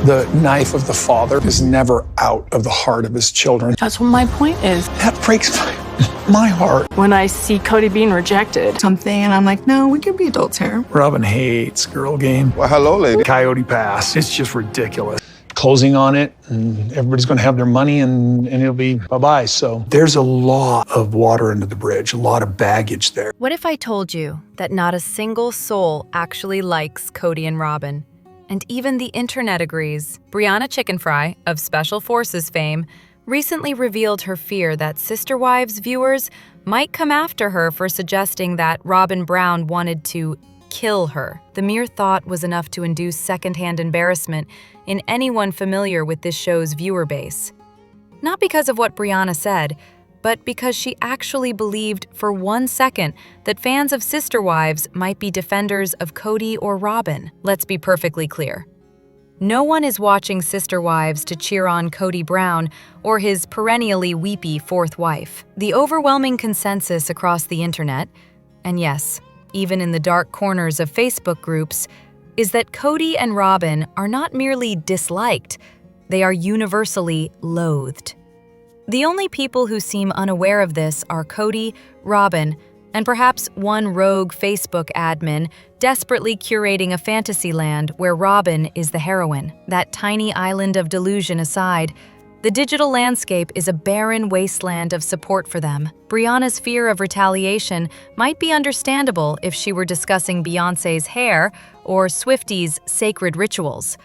The knife of the father is never out of the heart of his children. That's what my point is. That breaks my heart. When I see Cody being rejected, Something, and I'm like, no, we can be adults here. Robyn hates girl game. Well, hello, lady. Coyote Pass. It's just ridiculous. Closing on it, and everybody's going to have their money, and it'll be bye-bye. So there's a lot of water under the bridge, a lot of baggage there. What if I told you that not a single soul actually likes Cody and Robyn? And even the internet agrees. Briana Chicken Fry, of Special Forces fame, recently revealed her fear that Sister Wives viewers might come after her for suggesting that Robyn Brown wanted to kill her. The mere thought was enough to induce secondhand embarrassment in anyone familiar with this show's viewer base. Not because of what Briana said, but because she actually believed for 1 second that fans of Sister Wives might be defenders of Cody or Robyn. Let's be perfectly clear. No one is watching Sister Wives to cheer on Cody Brown or his perennially weepy fourth wife. The overwhelming consensus across the internet, and yes, even in the dark corners of Facebook groups, is that Cody and Robyn are not merely disliked, they are universally loathed. The only people who seem unaware of this are Cody, Robyn, and perhaps one rogue Facebook admin desperately curating a fantasy land where Robyn is the heroine. That tiny island of delusion aside, the digital landscape is a barren wasteland of support for them. Briana's fear of retaliation might be understandable if she were discussing Beyoncé's hair or Swifties' sacred rituals.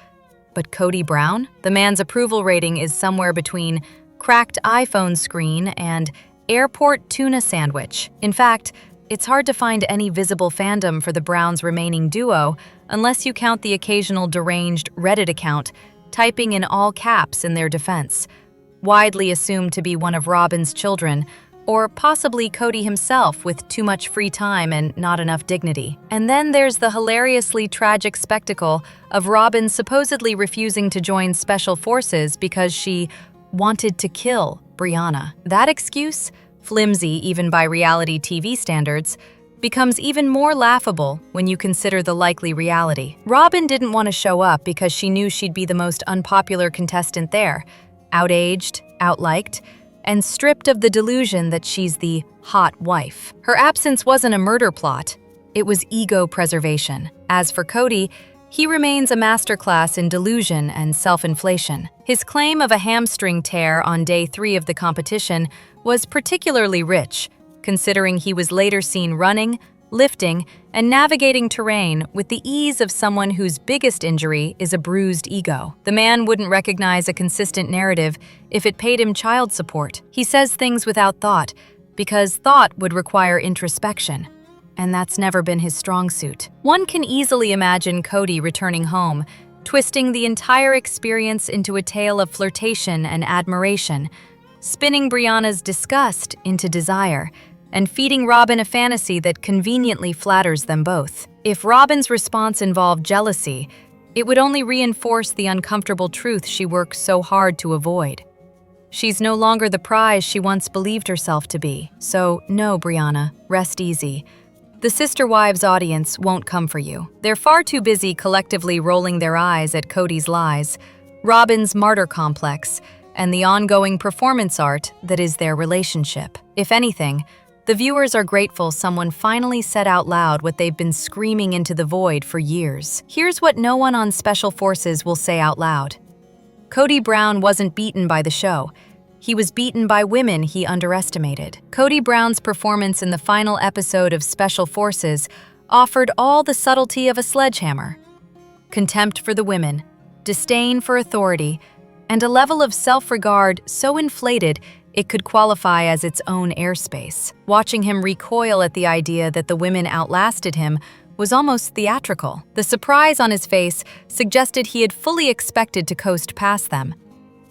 But Cody Brown? The man's approval rating is somewhere between cracked iPhone screen and airport tuna sandwich. In fact, it's hard to find any visible fandom for the Browns' remaining duo unless you count the occasional deranged Reddit account typing in all caps in their defense, widely assumed to be one of Robyn's children, or possibly Cody himself with too much free time and not enough dignity. And then there's the hilariously tragic spectacle of Robyn supposedly refusing to join Special Forces because she wanted to kill Briana. That excuse, flimsy even by reality TV standards, becomes even more laughable when you consider the likely reality. Robyn didn't want to show up because she knew she'd be the most unpopular contestant there, outaged, outliked, and stripped of the delusion that she's the hot wife. Her absence wasn't a murder plot, it was ego preservation. As for Cody, he remains a masterclass in delusion and self-inflation. His claim of a hamstring tear on day 3 of the competition was particularly rich, considering he was later seen running, lifting, and navigating terrain with the ease of someone whose biggest injury is a bruised ego. The man wouldn't recognize a consistent narrative if it paid him child support. He says things without thought, because thought would require introspection, and that's never been his strong suit. One can easily imagine Cody returning home, twisting the entire experience into a tale of flirtation and admiration, spinning Briana's disgust into desire, and feeding Robyn a fantasy that conveniently flatters them both. If Robyn's response involved jealousy, it would only reinforce the uncomfortable truth she worked so hard to avoid. She's no longer the prize she once believed herself to be. So no, Briana, rest easy. The Sister Wives audience won't come for you. They're far too busy collectively rolling their eyes at Cody's lies, Robyn's martyr complex, and the ongoing performance art that is their relationship. If anything, the viewers are grateful someone finally said out loud what they've been screaming into the void for years. Here's what no one on Special Forces will say out loud. Cody Brown wasn't beaten by the show. He was beaten by women he underestimated. Cody Brown's performance in the final episode of Special Forces offered all the subtlety of a sledgehammer. Contempt for the women, disdain for authority, and a level of self-regard so inflated it could qualify as its own airspace. Watching him recoil at the idea that the women outlasted him was almost theatrical. The surprise on his face suggested he had fully expected to coast past them.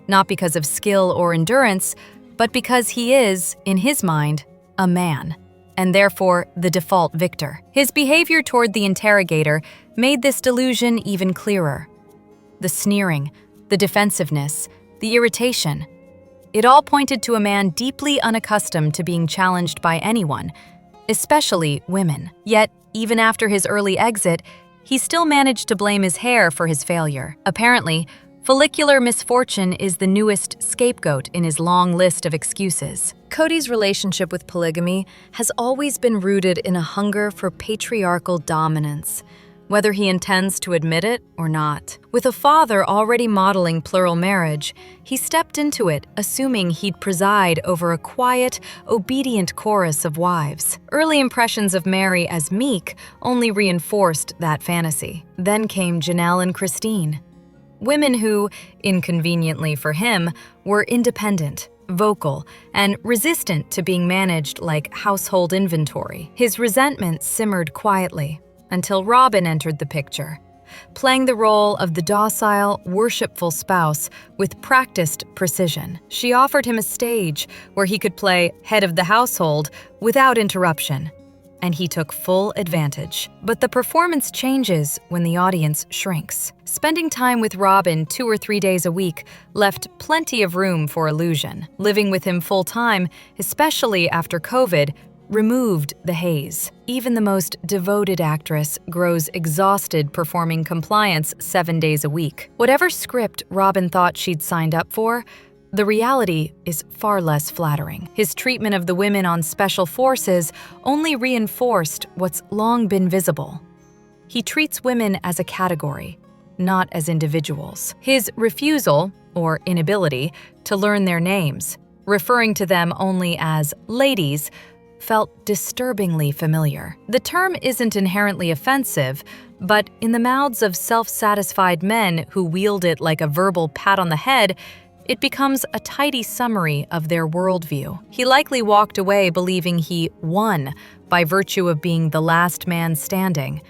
Not because of skill or endurance, but because he is, in his mind, a man, and therefore the default victor. His behavior toward the interrogator made this delusion even clearer. The sneering, the defensiveness, the irritation. It all pointed to a man deeply unaccustomed to being challenged by anyone, especially women. Yet, even after his early exit, he still managed to blame his hair for his failure. Apparently, Follicular misfortune is the newest scapegoat in his long list of excuses. Cody's relationship with polygamy has always been rooted in a hunger for patriarchal dominance, whether he intends to admit it or not. With a father already modeling plural marriage, he stepped into it assuming he'd preside over a quiet, obedient chorus of wives. Early impressions of Mary as meek only reinforced that fantasy. Then came Janelle and Christine. Women who, inconveniently for him, were independent, vocal, and resistant to being managed like household inventory. His resentment simmered quietly until Robyn entered the picture, playing the role of the docile, worshipful spouse with practiced precision. She offered him a stage where he could play head of the household without interruption, and he took full advantage. But the performance changes when the audience shrinks. Spending time with Robyn 2 or 3 days a week left plenty of room for illusion. Living with him full-time, especially after COVID, removed the haze. Even the most devoted actress grows exhausted performing compliance 7 days a week. Whatever script Robyn thought she'd signed up for, the reality is far less flattering. His treatment of the women on special forces only reinforced what's long been visible. He treats women as a category, not as individuals. His refusal, or inability, to learn their names, referring to them only as ladies, felt disturbingly familiar. The term isn't inherently offensive, but in the mouths of self-satisfied men who wield it like a verbal pat on the head, it becomes a tidy summary of their worldview. He likely walked away believing he won by virtue of being the last man standing,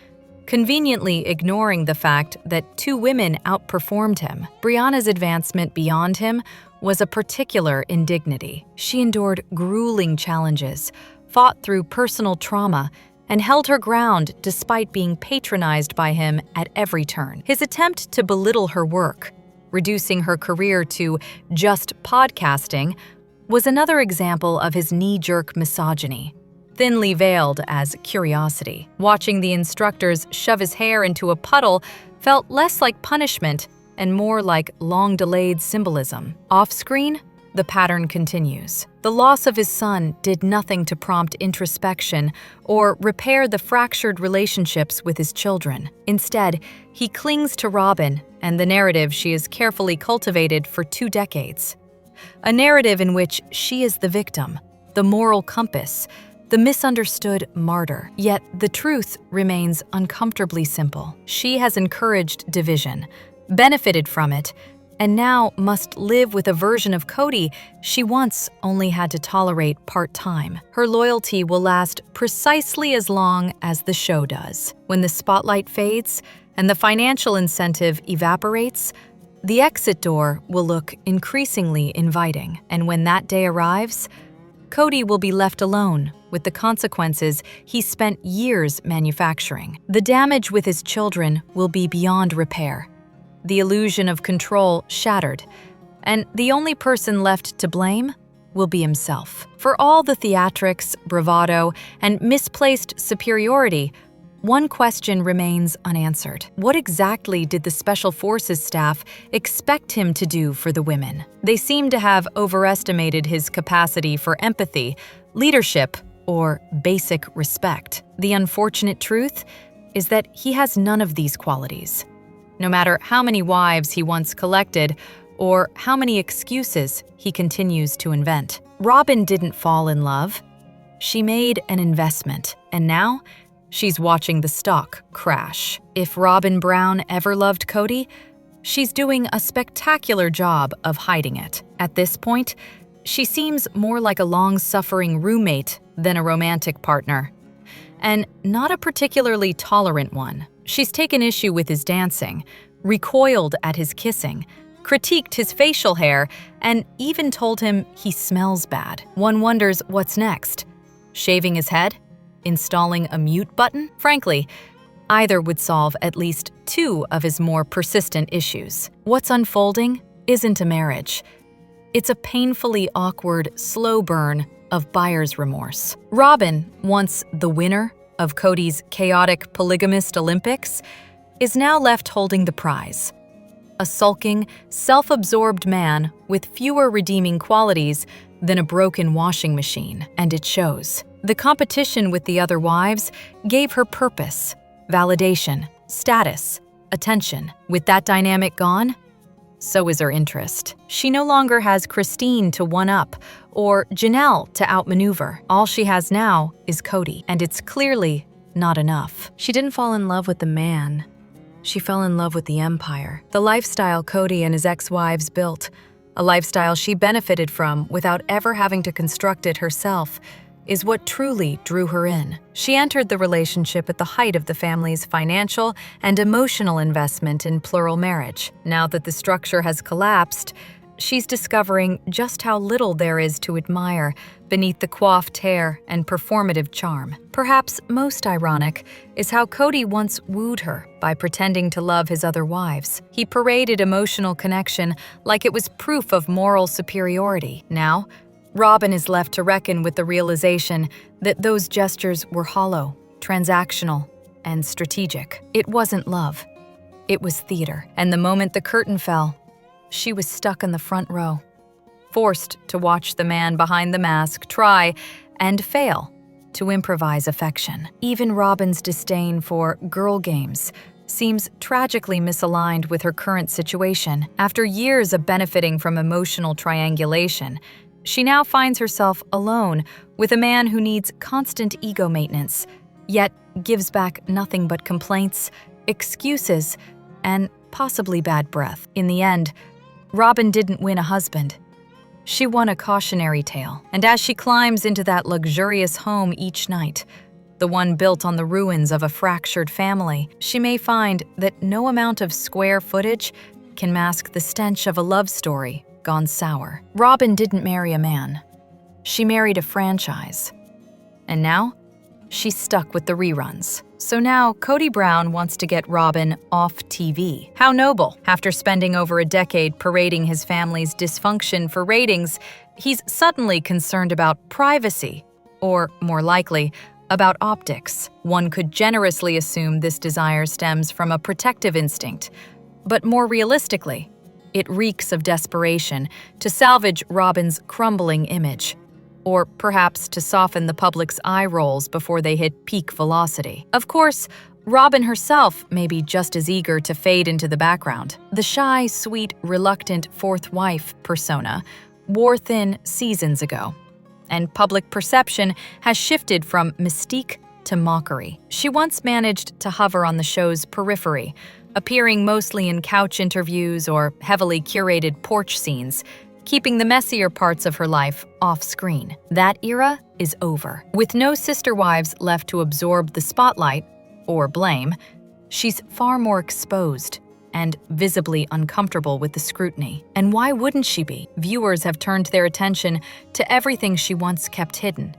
conveniently ignoring the fact that 2 women outperformed him. Briana's advancement beyond him was a particular indignity. She endured grueling challenges, fought through personal trauma, and held her ground despite being patronized by him at every turn. His attempt to belittle her work, reducing her career to just podcasting, was another example of his knee-jerk misogyny, thinly veiled as curiosity. Watching the instructors shove his hair into a puddle felt less like punishment and more like long-delayed symbolism. Off-screen, the pattern continues. The loss of his son did nothing to prompt introspection or repair the fractured relationships with his children. Instead, he clings to Robyn and the narrative she has carefully cultivated for 2 decades. A narrative in which she is the victim, the moral compass, the misunderstood martyr. Yet the truth remains uncomfortably simple. She has encouraged division, benefited from it, and now must live with a version of Cody she once only had to tolerate part-time. Her loyalty will last precisely as long as the show does. When the spotlight fades and the financial incentive evaporates, the exit door will look increasingly inviting. And when that day arrives, Cody will be left alone with the consequences he spent years manufacturing. The damage with his children will be beyond repair, the illusion of control shattered, and the only person left to blame will be himself. For all the theatrics, bravado, and misplaced superiority, one question remains unanswered. What exactly did the Special Forces staff expect him to do for the women? They seem to have overestimated his capacity for empathy, leadership, or basic respect. The unfortunate truth is that he has none of these qualities. No matter how many wives he once collected or how many excuses he continues to invent. Robyn didn't fall in love. She made an investment, and now she's watching the stock crash. If Robyn Brown ever loved Cody, she's doing a spectacular job of hiding it. At this point, she seems more like a long-suffering roommate than a romantic partner, and not a particularly tolerant one. She's taken issue with his dancing, recoiled at his kissing, critiqued his facial hair, and even told him he smells bad. One wonders what's next. Shaving his head? Installing a mute button? Frankly, either would solve at least 2 of his more persistent issues. What's unfolding isn't a marriage. It's a painfully awkward, slow burn of buyer's remorse. Robyn, once the winner of Cody's chaotic polygamist Olympics, is now left holding the prize. a sulking, self-absorbed man with fewer redeeming qualities than a broken washing machine, and it shows. The competition with the other wives gave her purpose, validation, status, attention. With that dynamic gone, so is her interest. She no longer has Christine to one-up or Janelle to outmaneuver. All she has now is Cody, and it's clearly not enough. She didn't fall in love with the man. She fell in love with the empire, the lifestyle Cody and his ex-wives built, a lifestyle she benefited from without ever having to construct it herself, is what truly drew her in. She entered the relationship at the height of the family's financial and emotional investment in plural marriage. Now that the structure has collapsed, she's discovering just how little there is to admire beneath the coiffed hair and performative charm. Perhaps most ironic is how Cody once wooed her by pretending to love his other wives. He paraded emotional connection like it was proof of moral superiority. Now, Robyn is left to reckon with the realization that those gestures were hollow, transactional, and strategic. It wasn't love. It was theater. And the moment the curtain fell, she was stuck in the front row, forced to watch the man behind the mask try and fail to improvise affection. Even Robyn's disdain for girl games seems tragically misaligned with her current situation. After years of benefiting from emotional triangulation, she now finds herself alone with a man who needs constant ego maintenance, yet gives back nothing but complaints, excuses, and possibly bad breath. In the end, Robyn didn't win a husband. She won a cautionary tale. And as she climbs into that luxurious home each night, the one built on the ruins of a fractured family, she may find that no amount of square footage can mask the stench of a love story gone sour. Robyn didn't marry a man. She married a franchise. And now, she's stuck with the reruns. So now, Cody Brown wants to get Robyn off TV. How noble. After spending over a decade parading his family's dysfunction for ratings, he's suddenly concerned about privacy, or more likely, about optics. One could generously assume this desire stems from a protective instinct. But more realistically, it reeks of desperation to salvage Robyn's crumbling image, or perhaps to soften the public's eye rolls before they hit peak velocity. Of course, Robyn herself may be just as eager to fade into the background. The shy, sweet, reluctant fourth wife persona wore thin seasons ago, and public perception has shifted from mystique to mockery. She once managed to hover on the show's periphery, appearing mostly in couch interviews or heavily curated porch scenes, keeping the messier parts of her life off-screen. That era is over. With no sister wives left to absorb the spotlight, or blame, she's far more exposed and visibly uncomfortable with the scrutiny. And why wouldn't she be? Viewers have turned their attention to everything she once kept hidden.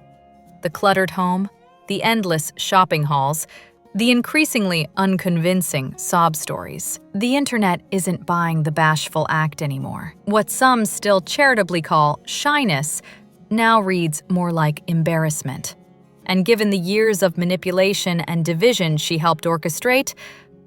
The cluttered home, the endless shopping halls, the increasingly unconvincing sob stories. The internet isn't buying the bashful act anymore. What some still charitably call shyness now reads more like embarrassment. And given the years of manipulation and division she helped orchestrate,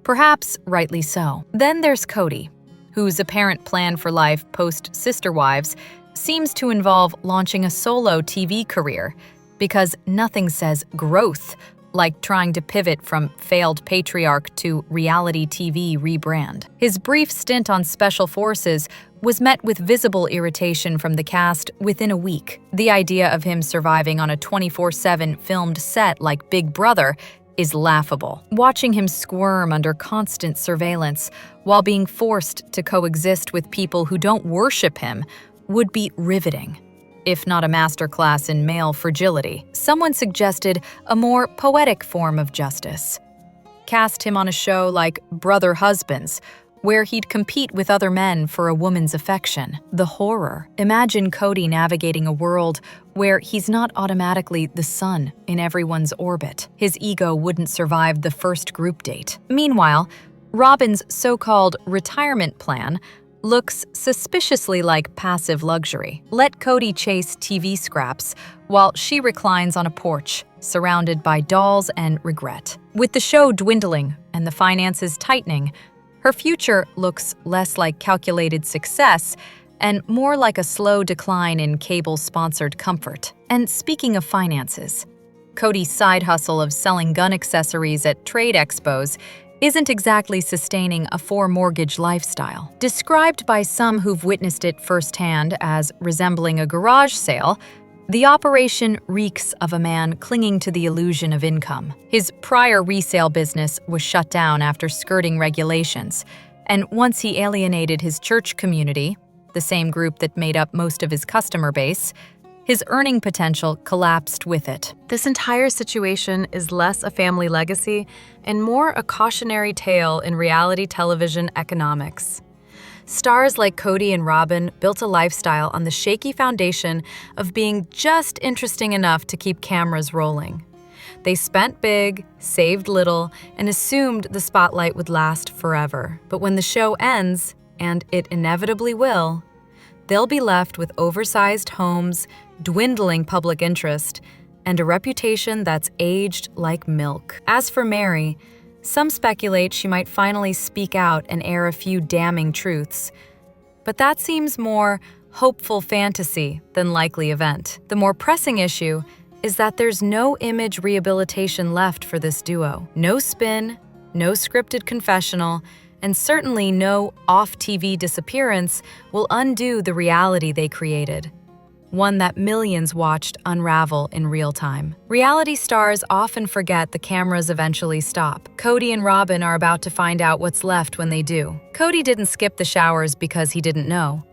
perhaps rightly so. Then there's Cody, whose apparent plan for life post-Sister Wives seems to involve launching a solo TV career, because nothing says growth like trying to pivot from failed patriarch to reality TV rebrand. His brief stint on Special Forces was met with visible irritation from the cast within a week. The idea of him surviving on a 24/7 filmed set like Big Brother is laughable. Watching him squirm under constant surveillance while being forced to coexist with people who don't worship him would be riveting, if not a masterclass in male fragility. Someone suggested a more poetic form of justice. Cast him on a show like Brother Husbands, where he'd compete with other men for a woman's affection. The horror. Imagine Cody navigating a world where he's not automatically the sun in everyone's orbit. His ego wouldn't survive the first group date. Meanwhile, Robyn's so-called retirement plan looks suspiciously like passive luxury. Let Cody chase TV scraps while she reclines on a porch, surrounded by dolls and regret. With the show dwindling and the finances tightening, Her future looks less like calculated success and more like a slow decline in cable-sponsored comfort. And speaking of finances, Cody's side hustle of selling gun accessories at trade expos isn't exactly sustaining a four-mortgage lifestyle. Described by some who've witnessed it firsthand as resembling a garage sale, the operation reeks of a man clinging to the illusion of income. His prior resale business was shut down after skirting regulations, and once he alienated his church community, the same group that made up most of his customer base, his earning potential collapsed with it. This entire situation is less a family legacy and more a cautionary tale in reality television economics. Stars like Cody and Robyn built a lifestyle on the shaky foundation of being just interesting enough to keep cameras rolling. They spent big, saved little, and assumed the spotlight would last forever. But when the show ends, and it inevitably will, they'll be left with oversized homes, dwindling public interest, and a reputation that's aged like milk. As for Mary, some speculate she might finally speak out and air a few damning truths. But that seems more hopeful fantasy than likely event. The more pressing issue is that there's no image rehabilitation left for this duo. No spin, no scripted confessional, and certainly no off-TV disappearance will undo the reality they created, one that millions watched unravel in real time. Reality stars often forget the cameras eventually stop. Cody and Robyn are about to find out what's left when they do. Cody didn't skip the showers because he didn't know.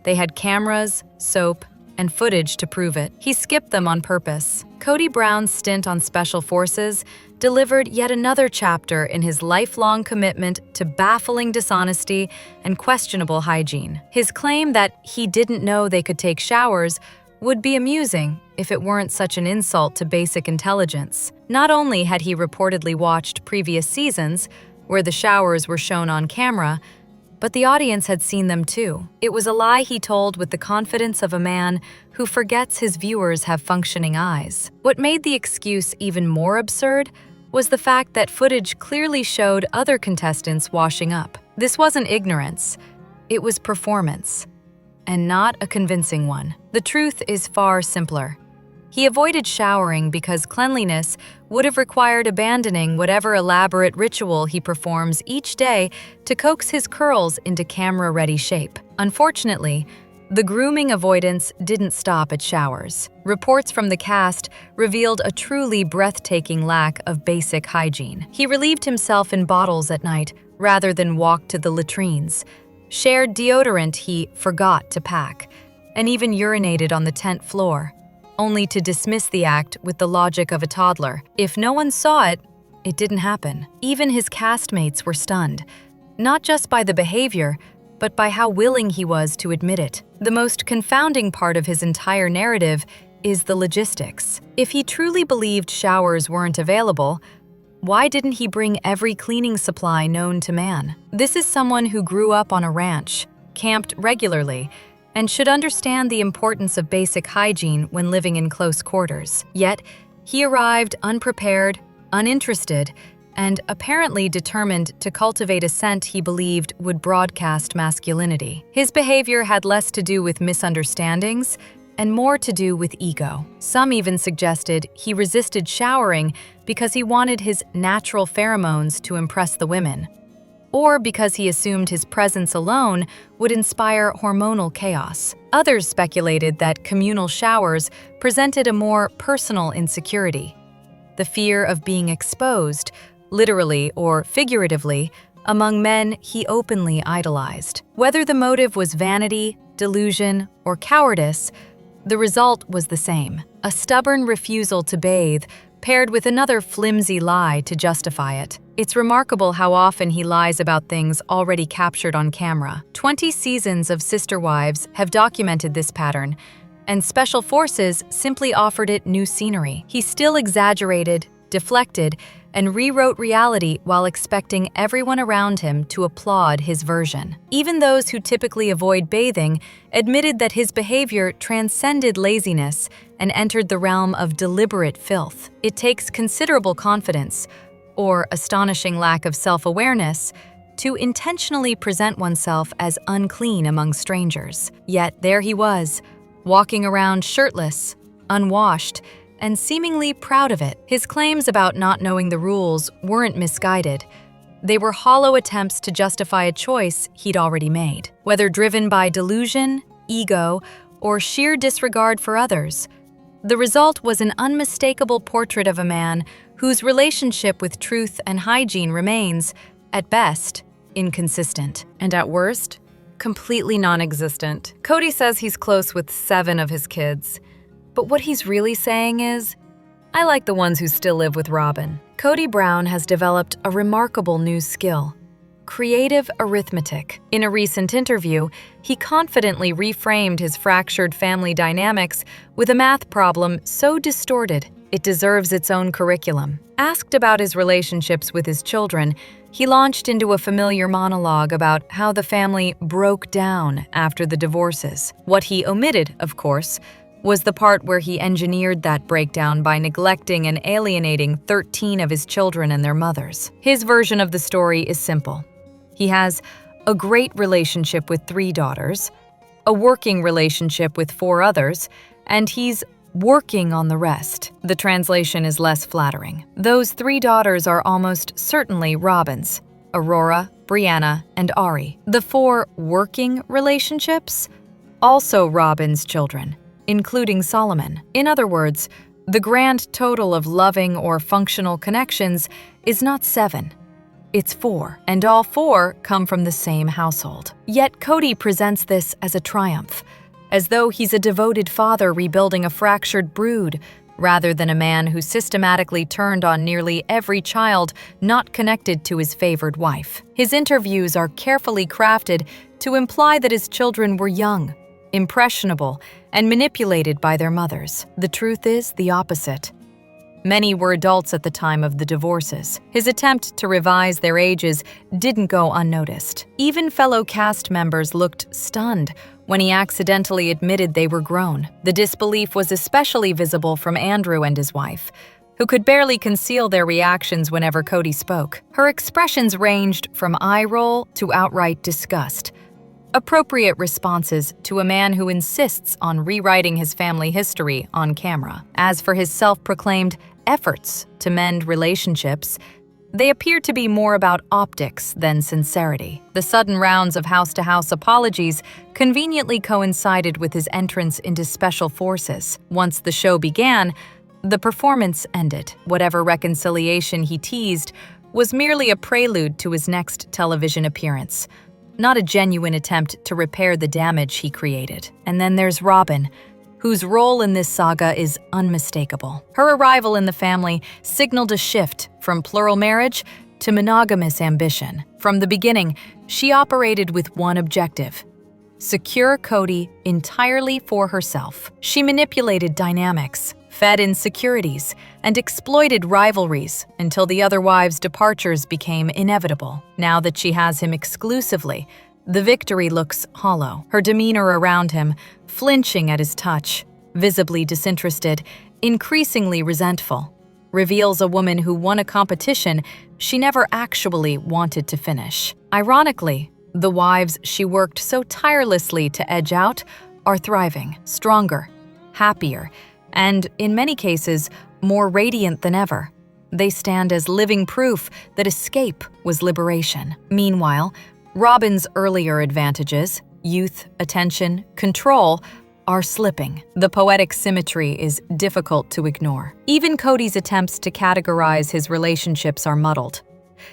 They had cameras, soap, and footage to prove it. He skipped them on purpose. Cody Brown's stint on Special Forces delivered yet another chapter in his lifelong commitment to baffling dishonesty and questionable hygiene. His claim that he didn't know they could take showers would be amusing if it weren't such an insult to basic intelligence. Not only had he reportedly watched previous seasons, where the showers were shown on camera, but the audience had seen them too. It was a lie he told with the confidence of a man who forgets his viewers have functioning eyes. What made the excuse even more absurd was the fact that footage clearly showed other contestants washing up. This wasn't ignorance, it was performance, and not a convincing one. The truth is far simpler. He avoided showering because cleanliness would have required abandoning whatever elaborate ritual he performs each day to coax his curls into camera-ready shape. Unfortunately, the grooming avoidance didn't stop at showers. Reports from the cast revealed a truly breathtaking lack of basic hygiene. He relieved himself in bottles at night rather than walk to the latrines, shared deodorant he forgot to pack, and even urinated on the tent floor, only to dismiss the act with the logic of a toddler. If no one saw it, it didn't happen. Even his castmates were stunned, not just by the behavior, but by how willing he was to admit it. The most confounding part of his entire narrative is the logistics. If he truly believed showers weren't available, why didn't he bring every cleaning supply known to man? This is someone who grew up on a ranch, camped regularly, and should understand the importance of basic hygiene when living in close quarters. Yet, he arrived unprepared, uninterested, and apparently determined to cultivate a scent he believed would broadcast masculinity. His behavior had less to do with misunderstandings and more to do with ego. Some even suggested he resisted showering because he wanted his natural pheromones to impress the women, or because he assumed his presence alone would inspire hormonal chaos. Others speculated that communal showers presented a more personal insecurity, the fear of being exposed, literally or figuratively, among men he openly idolized. Whether the motive was vanity, delusion, or cowardice, the result was the same: a stubborn refusal to bathe, paired with another flimsy lie to justify it. It's remarkable how often he lies about things already captured on camera. 20 seasons of Sister Wives have documented this pattern, and Special Forces simply offered it new scenery. He still exaggerated, deflected, and rewrote reality while expecting everyone around him to applaud his version. Even those who typically avoid bathing admitted that his behavior transcended laziness and entered the realm of deliberate filth. It takes considerable confidence, or astonishing lack of self-awareness, to intentionally present oneself as unclean among strangers. Yet there he was, walking around shirtless, unwashed, and seemingly proud of it. His claims about not knowing the rules weren't misguided. They were hollow attempts to justify a choice he'd already made. Whether driven by delusion, ego, or sheer disregard for others, the result was an unmistakable portrait of a man whose relationship with truth and hygiene remains, at best, inconsistent, and at worst, completely non-existent. Cody says he's close with 7 of his kids, but what he's really saying is, I like the ones who still live with Robyn. Cody Brown has developed a remarkable new skill: creative arithmetic. In a recent interview, he confidently reframed his fractured family dynamics with a math problem so distorted it deserves its own curriculum. Asked about his relationships with his children, he launched into a familiar monologue about how the family broke down after the divorces. What he omitted, of course, was the part where he engineered that breakdown by neglecting and alienating 13 of his children and their mothers. His version of the story is simple. He has a great relationship with 3 daughters, a working relationship with 4 others, and he's working on the rest. The translation is less flattering. Those 3 daughters are almost certainly Robyn's: Aurora, Briana, and Ari. The 4 working relationships? Also Robyn's children, including Solomon. In other words, the grand total of loving or functional connections is not 7. It's 4, and all 4 come from the same household. Yet Cody presents this as a triumph, as though he's a devoted father rebuilding a fractured brood, rather than a man who systematically turned on nearly every child not connected to his favored wife. His interviews are carefully crafted to imply that his children were young, impressionable, and manipulated by their mothers. The truth is the opposite. Many were adults at the time of the divorces. His attempt to revise their ages didn't go unnoticed. Even fellow cast members looked stunned when he accidentally admitted they were grown. The disbelief was especially visible from Andrew and his wife, who could barely conceal their reactions whenever Cody spoke. Her expressions ranged from eye roll to outright disgust, appropriate responses to a man who insists on rewriting his family history on camera. As for his self-proclaimed efforts to mend relationships, they appeared to be more about optics than sincerity. The sudden rounds of house-to-house apologies conveniently coincided with his entrance into Special Forces. Once the show began, the performance ended. Whatever reconciliation he teased was merely a prelude to his next television appearance, not a genuine attempt to repair the damage he created. And then there's Robyn, whose role in this saga is unmistakable. Her arrival in the family signaled a shift from plural marriage to monogamous ambition. From the beginning, she operated with one objective: secure Cody entirely for herself. She manipulated dynamics, fed insecurities, and exploited rivalries until the other wives' departures became inevitable. Now that she has him exclusively, the victory looks hollow. Her demeanor around him, flinching at his touch, visibly disinterested, increasingly resentful, reveals a woman who won a competition she never actually wanted to finish. Ironically, the wives she worked so tirelessly to edge out are thriving, stronger, happier, and, in many cases, more radiant than ever. They stand as living proof that escape was liberation. Meanwhile, Robyn's earlier advantages, youth, attention, control, are slipping. The poetic symmetry is difficult to ignore. Even Cody's attempts to categorize his relationships are muddled.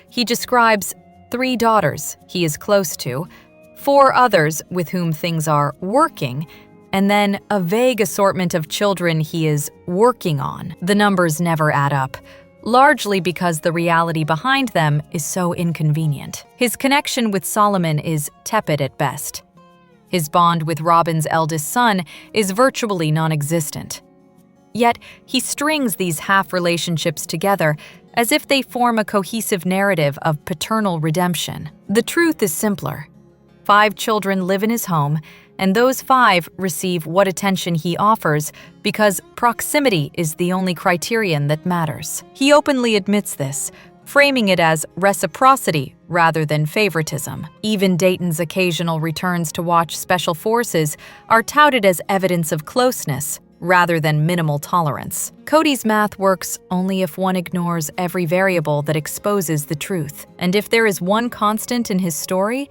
He describes 3 daughters he is close to, 4 others with whom things are working, and then a vague assortment of children he is working on. The numbers never add up, largely because the reality behind them is so inconvenient. His connection with Solomon is tepid at best. His bond with Robyn's eldest son is virtually non-existent. Yet, he strings these half-relationships together as if they form a cohesive narrative of paternal redemption. The truth is simpler. 5 children live in his home, and those 5 receive what attention he offers because proximity is the only criterion that matters. He openly admits this, framing it as reciprocity rather than favoritism. Even Dayton's occasional returns to watch Special Forces are touted as evidence of closeness rather than minimal tolerance. Cody's math works only if one ignores every variable that exposes the truth. And if there is one constant in his story,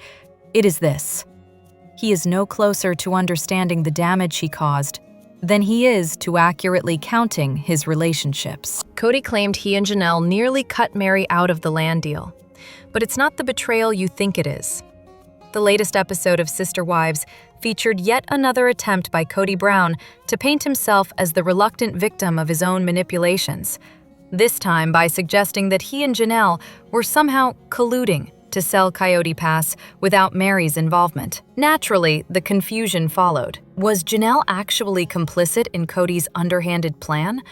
it is this: he is no closer to understanding the damage he caused than he is to accurately counting his relationships. Cody claimed he and Janelle nearly cut Mary out of the land deal. But it's not the betrayal you think it is. The latest episode of Sister Wives featured yet another attempt by Cody Brown to paint himself as the reluctant victim of his own manipulations, this time by suggesting that he and Janelle were somehow colluding to sell Coyote Pass without Mary's involvement. Naturally, the confusion followed. Was Janelle actually complicit in Cody's underhanded plan?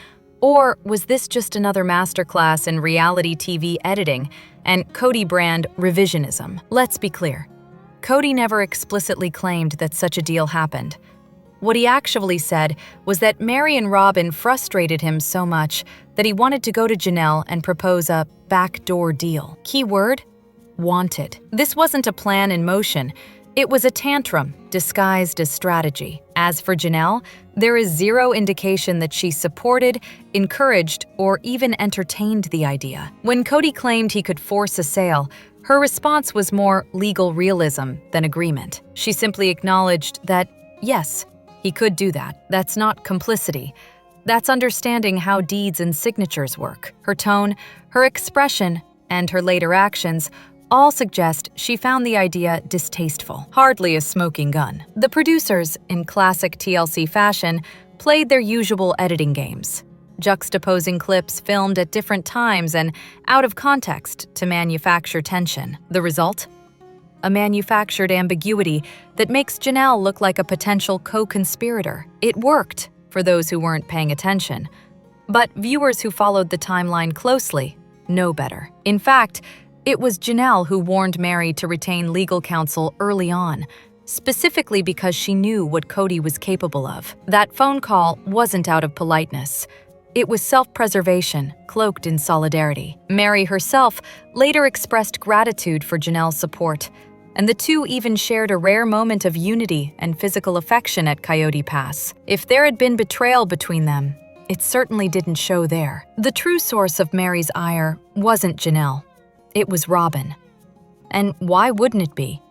Or was this just another masterclass in reality TV editing and Cody brand revisionism? Let's be clear. Cody never explicitly claimed that such a deal happened. What he actually said was that Mary and Robyn frustrated him so much that he wanted to go to Janelle and propose a backdoor deal. Keyword: wanted. This wasn't a plan in motion. It was a tantrum disguised as strategy. As for Janelle, there is zero indication that she supported, encouraged, or even entertained the idea. When Cody claimed he could force a sale, her response was more legal realism than agreement. She simply acknowledged that, yes, he could do that. That's not complicity. That's understanding how deeds and signatures work. Her tone, her expression, and her later actions all suggest she found the idea distasteful, hardly a smoking gun. The producers, in classic TLC fashion, played their usual editing games, juxtaposing clips filmed at different times and out of context to manufacture tension. The result? A manufactured ambiguity that makes Janelle look like a potential co-conspirator. It worked for those who weren't paying attention, but viewers who followed the timeline closely know better. In fact, it was Janelle who warned Mary to retain legal counsel early on, specifically because she knew what Cody was capable of. That phone call wasn't out of politeness. It was self-preservation, cloaked in solidarity. Mary herself later expressed gratitude for Janelle's support, and the two even shared a rare moment of unity and physical affection at Coyote Pass. If there had been betrayal between them, it certainly didn't show there. The true source of Mary's ire wasn't Janelle. It was Robyn. And why wouldn't it be?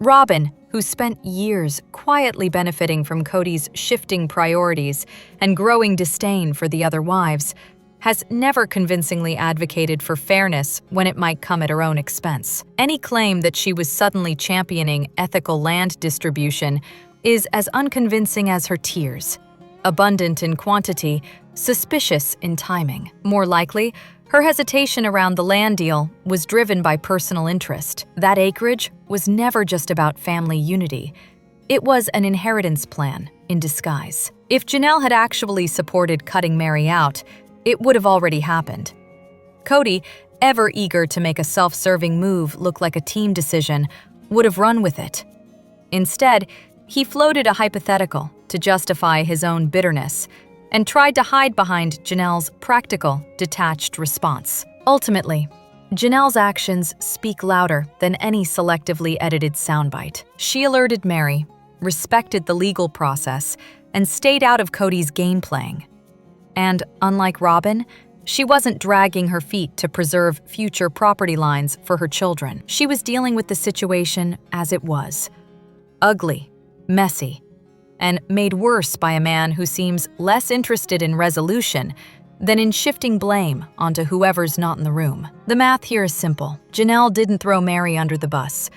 Robyn, who spent years quietly benefiting from Cody's shifting priorities and growing disdain for the other wives, has never convincingly advocated for fairness when it might come at her own expense. Any claim that she was suddenly championing ethical land distribution is as unconvincing as her tears. Abundant in quantity, suspicious in timing. More likely, her hesitation around the land deal was driven by personal interest. That acreage was never just about family unity. It was an inheritance plan in disguise. If Janelle had actually supported cutting Mary out, it would have already happened. Cody, ever eager to make a self-serving move look like a team decision, would have run with it. Instead, he floated a hypothetical to justify his own bitterness and tried to hide behind Janelle's practical, detached response. Ultimately, Janelle's actions speak louder than any selectively edited soundbite. She alerted Mary, respected the legal process, and stayed out of Cody's game playing. And unlike Robyn, she wasn't dragging her feet to preserve future property lines for her children. She was dealing with the situation as it was. Ugly, messy, and made worse by a man who seems less interested in resolution than in shifting blame onto whoever's not in the room. The math here is simple. Janelle didn't throw Mary under the bus.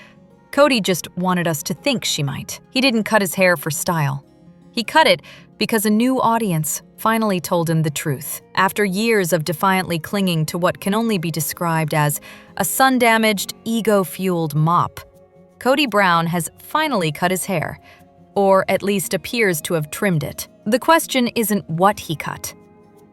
Cody just wanted us to think she might. He didn't cut his hair for style. He cut it because a new audience finally told him the truth. After years of defiantly clinging to what can only be described as a sun-damaged, ego-fueled mop, Cody Brown has finally cut his hair, or at least appears to have trimmed it. The question isn't what he cut,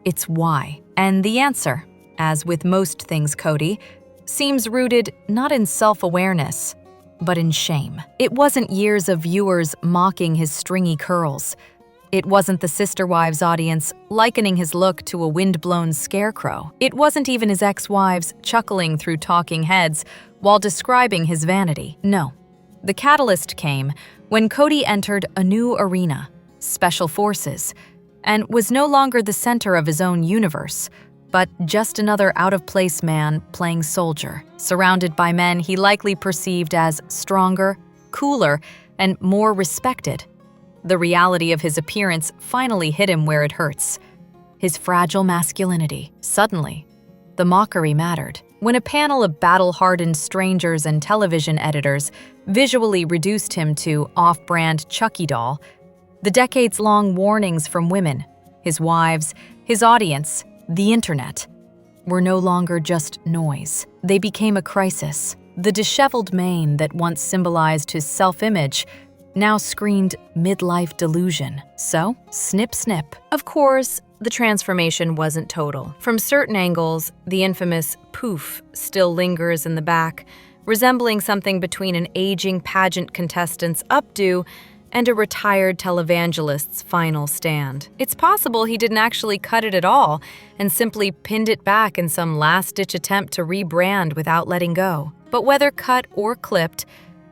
it's why. And the answer, as with most things Cody, seems rooted not in self-awareness, but in shame. It wasn't years of viewers mocking his stringy curls. It wasn't the sister wives' audience likening his look to a wind-blown scarecrow. It wasn't even his ex-wives chuckling through talking heads while describing his vanity. No. The catalyst came when Cody entered a new arena, Special Forces, and was no longer the center of his own universe, but just another out-of-place man playing soldier, surrounded by men he likely perceived as stronger, cooler, and more respected. The reality of his appearance finally hit him where it hurts. His fragile masculinity. Suddenly, the mockery mattered. When a panel of battle-hardened strangers and television editors visually reduced him to off-brand Chucky doll, the decades-long warnings from women, his wives, his audience, the internet, were no longer just noise. They became a crisis. The disheveled mane that once symbolized his self-image now screamed midlife delusion. So, snip snip. Of course, the transformation wasn't total. From certain angles, the infamous poof still lingers in the back, resembling something between an aging pageant contestant's updo and a retired televangelist's final stand. It's possible he didn't actually cut it at all and simply pinned it back in some last-ditch attempt to rebrand without letting go. But whether cut or clipped,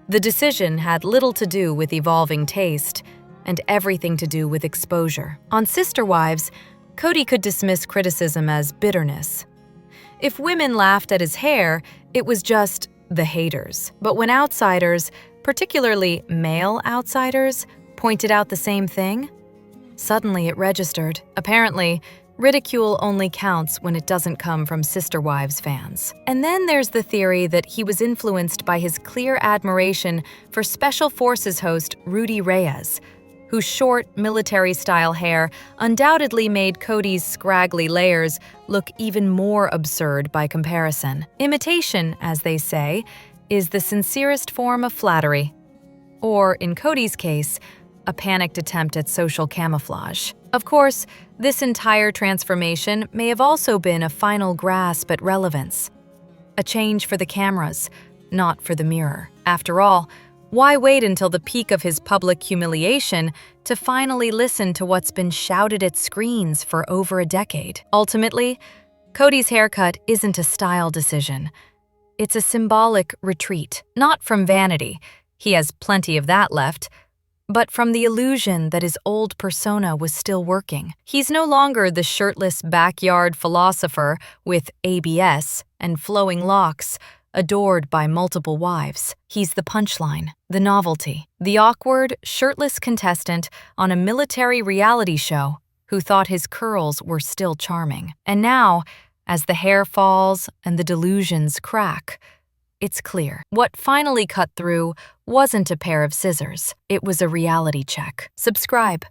the decision had little to do with evolving taste and everything to do with exposure. On Sister Wives, Cody could dismiss criticism as bitterness. If women laughed at his hair, it was just the haters. But when outsiders, particularly male outsiders, pointed out the same thing, suddenly it registered. Apparently, ridicule only counts when it doesn't come from Sister Wives fans. And then there's the theory that he was influenced by his clear admiration for Special Forces host Rudy Reyes, whose short, military-style hair undoubtedly made Cody's scraggly layers look even more absurd by comparison. Imitation, as they say, is the sincerest form of flattery. Or, in Cody's case, a panicked attempt at social camouflage. Of course, this entire transformation may have also been a final grasp at relevance. A change for the cameras, not for the mirror. After all, why wait until the peak of his public humiliation to finally listen to what's been shouted at screens for over a decade? Ultimately, Cody's haircut isn't a style decision. It's a symbolic retreat, not from vanity, he has plenty of that left, but from the illusion that his old persona was still working. He's no longer the shirtless backyard philosopher with ABS and flowing locks, adored by multiple wives. He's the punchline, the novelty, the awkward, shirtless contestant on a military reality show who thought his curls were still charming. And now, as the hair falls and the delusions crack, it's clear. What finally cut through wasn't a pair of scissors. It was a reality check. Subscribe.